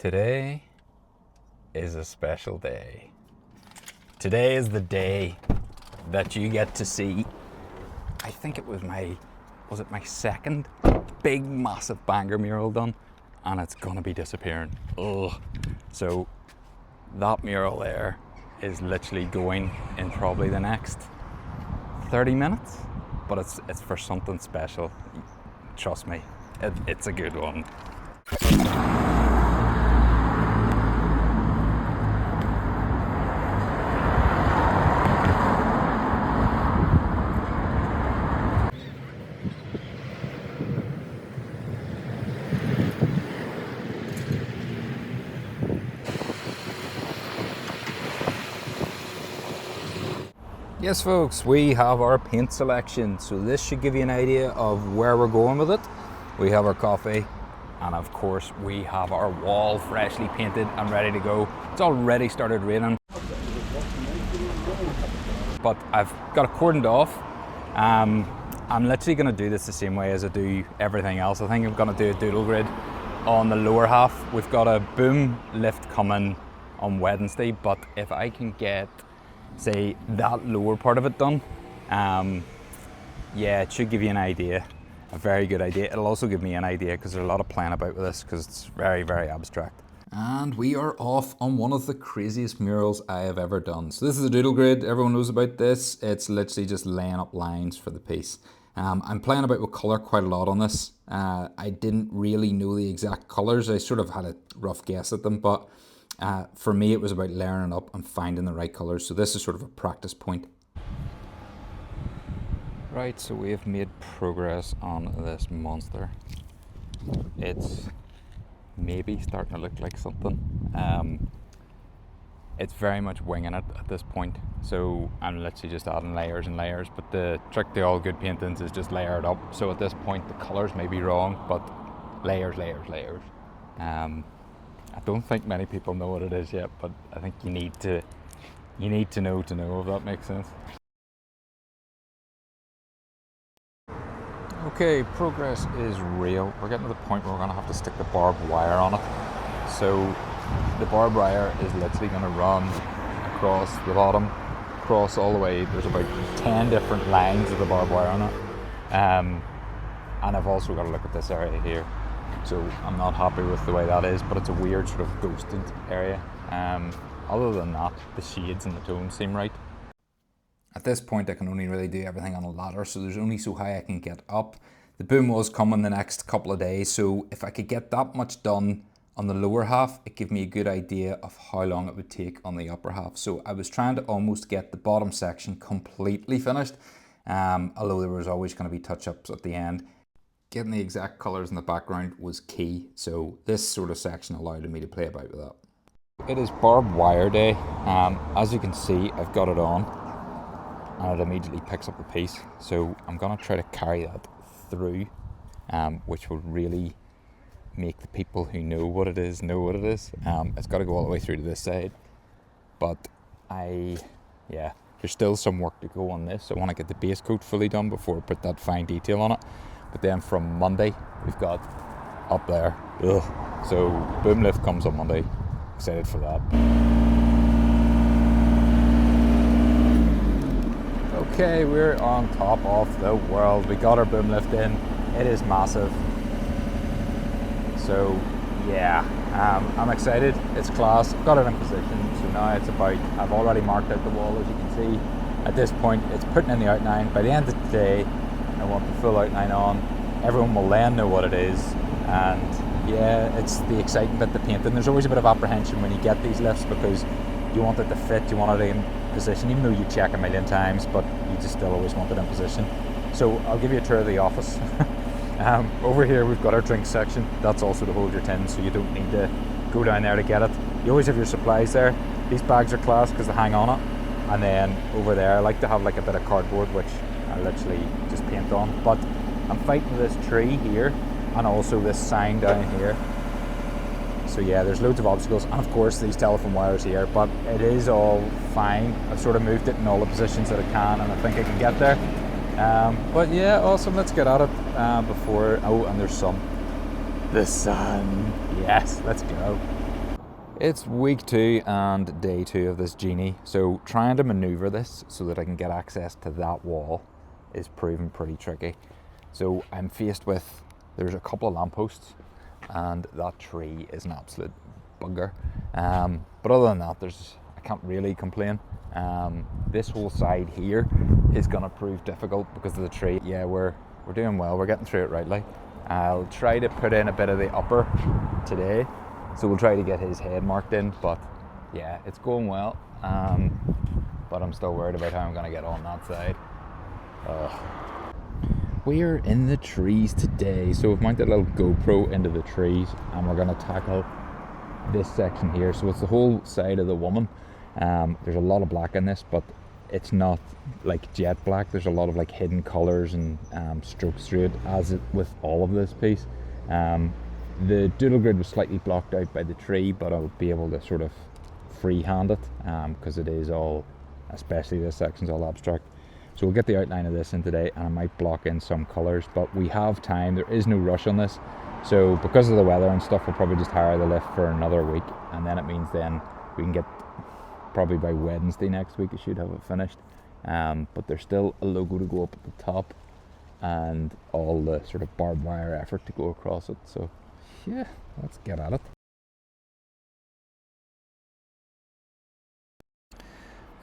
Today is a special day. Today is the day that you get to see, I think it was my second big massive banger mural done, and it's gonna be disappearing. Ugh. So that mural there is literally going in probably the next 30 minutes, but it's for something special. Trust me, it's a good one. Yes folks, we have our paint selection, so this should give you an idea of where we're going with it. We have our coffee, and of course we have our wall freshly painted and ready to go. It's already started raining, but I've got it cordoned off. I'm literally going to do this the same way as I do everything else. I think I'm going to do a doodle grid on the lower half. We've got a boom lift coming on Wednesday, but if I can get, say, that lower part of it done, yeah, it should give you an idea, a very good idea. It'll also give me an idea because there's a lot of playing about with this because it's very, very abstract. And we are off on one of the craziest murals I have ever done. So this is a doodle grid, everyone knows about this. It's literally just laying up lines for the piece. I'm playing about with colour quite a lot on this. I didn't really know the exact colours, I sort of had a rough guess at them, but for me it was about layering it up and finding the right colours. So this is sort of a practice point. Right, so we have made progress on this monster. It's maybe starting to look like something. It's very much winging it at this point, so I'm literally just adding layers and layers, but the trick to all good paintings is just layer it up. So at this point the colours may be wrong, but layers, layers, layers. I don't think many people know what it is yet, but I think you need to know, if that makes sense. Okay, progress is real. We're getting to the point where we're gonna have to stick the barbed wire on it. So the barbed wire is literally gonna run across the bottom, across all the way. There's about 10 different lines of the barbed wire on it. And I've also got to look at this area here. So I'm not happy with the way that is, but it's a weird sort of ghosted area. Other than that, the shades and the tones seem right. At this point I can only really do everything on a ladder, so there's only so high I can get up. The boom was coming the next couple of days, so if I could get that much done on the lower half, it gave me a good idea of how long it would take on the upper half. So I was trying to almost get the bottom section completely finished, although there was always going to be touch-ups at the end. Getting the exact colours in the background was key, so this sort of section allowed me to play about with that. It is barbed wire day. As you can see, I've got it on and it immediately picks up the piece, so I'm going to try to carry that through, which will really make the people who know what it is know what it is. It's got to go all the way through to this side, but there's still some work to go on this. I want to get the base coat fully done before I put that fine detail on it. But then from Monday, we've got up there. Ugh. So boom lift comes on Monday. Excited for that. Okay, we're on top of the world. We got our boom lift in. It is massive. So yeah, I'm excited. It's class. Got it in position. So now it's about, I've already marked out the wall, as you can see. At this point, it's putting in the outline. By the end of the day, I want the full outline on. Everyone will then know what it is, and yeah, it's the exciting bit, the painting. There's always a bit of apprehension when you get these lifts because you want it to fit, you want it in position, even though you check a million times, but you just still always want it in position. So I'll give you a tour of the office. Over here we've got our drink section. That's also to hold your tins, so you don't need to go down there to get it. You always have your supplies there. These bags are class because they hang on it. And then over there I like to have like a bit of cardboard, which I literally just paint on. But I'm fighting this tree here and also this sign down here. So yeah, there's loads of obstacles, and of course these telephone wires here, but it is all fine. I've sort of moved it in all the positions that I can, and I think I can get there. But yeah, awesome, let's get at it before, oh, and there's the sun. Yes, let's go. It's week 2 and day 2 of this genie, so trying to maneuver this so that I can get access to that wall is proving pretty tricky. So I'm faced with, there's a couple of lampposts and that tree is an absolute bugger. But other than that, I can't really complain. This whole side here is going to prove difficult because of the tree. Yeah, we're doing well, we're getting through it rightly. I'll try to put in a bit of the upper today, so we'll try to get his head marked in, but yeah, it's going well. But I'm still worried about how I'm going to get on that side. We're in the trees today, so we've mounted a little GoPro into the trees and we're going to tackle this section here. So it's the whole side of the woman. There's a lot of black in this, but it's not like jet black. There's a lot of like hidden colours and strokes through it, as with all of this piece. The doodle grid was slightly blocked out by the tree, but I'll be able to sort of freehand it because it is all, especially this section's all abstract. So we'll get the outline of this in today, and I might block in some colours, but we have time. There is no rush on this. So because of the weather and stuff, we'll probably just hire the lift for another week, and then it means then we can get, probably by Wednesday next week, I should have it finished. But there's still a logo to go up at the top and all the sort of barbed wire effort to go across it. So yeah, let's get at it.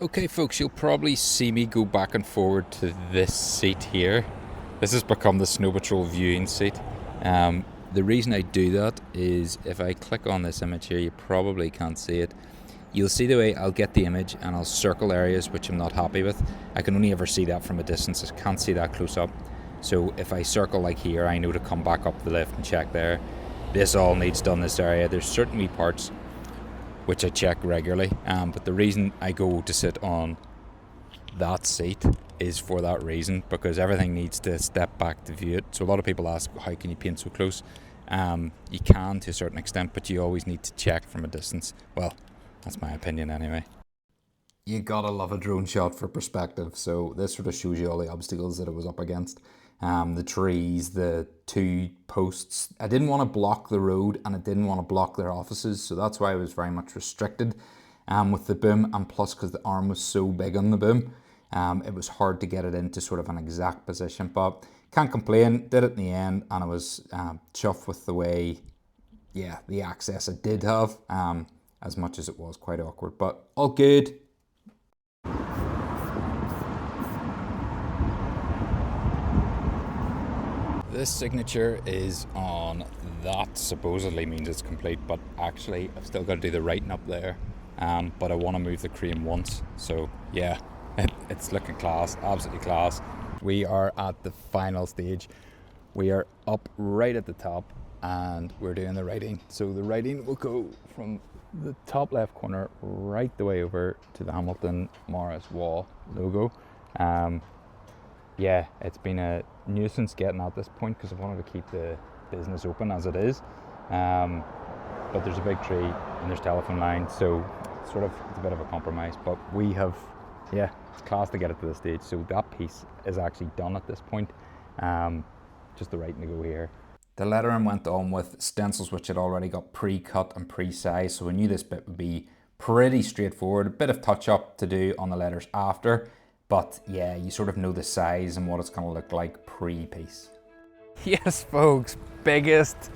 Okay folks, you'll probably see me go back and forward to this seat here. This has become the Snow Patrol viewing seat. The reason I do that is if I click on this image here, you probably can't see it. You'll see the way I'll get the image and I'll circle areas which I'm not happy with. I can only ever see that from a distance. I can't see that close up. So if I circle like here, I know to come back up the lift and check there. This all needs done, this area. There's certain wee parts which I check regularly, but the reason I go to sit on that seat is for that reason, because everything needs to step back to view it. So a lot of people ask, how can you paint so close? You can to a certain extent, but you always need to check from a distance. Well, that's my opinion anyway. You gotta love a drone shot for perspective. So this sort of shows you all the obstacles that it was up against. The trees, the 2 posts. I didn't want to block the road and I didn't want to block their offices, so that's why I was very much restricted with the boom, and plus because the arm was so big on the boom, it was hard to get it into sort of an exact position, but can't complain, did it in the end, and I was chuffed with the way, yeah, the access I did have, as much as it was quite awkward, but all good. This signature is on that, supposedly means it's complete, but actually I've still got to do the writing up there, but I want to move the crane once, so yeah, it's looking class, absolutely class. We are at the final stage. We are up right at the top and we're doing the writing. So the writing will go from the top left corner right the way over to the Hamilton Morris Wall logo. Yeah, it's been a nuisance getting at this point because I wanted to keep the business open as it is. But there's a big tree and there's telephone lines, so it's a bit of a compromise. But we have, yeah, it's class to get it to this stage. So that piece is actually done at this point. Just the writing to go here. The lettering went on with stencils which had already got pre-cut and pre-sized, so I knew this bit would be pretty straightforward. A bit of touch-up to do on the letters after. But yeah, you sort of know the size and what it's going to look like pre-piece. Yes, folks, biggest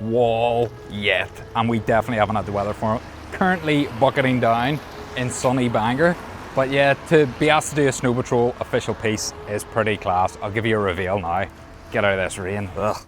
wall yet. And we definitely haven't had the weather for it. Currently bucketing down in sunny Bangor. But yeah, to be asked to do a Snow Patrol official piece is pretty class. I'll give you a reveal now. Get out of this rain. Ugh.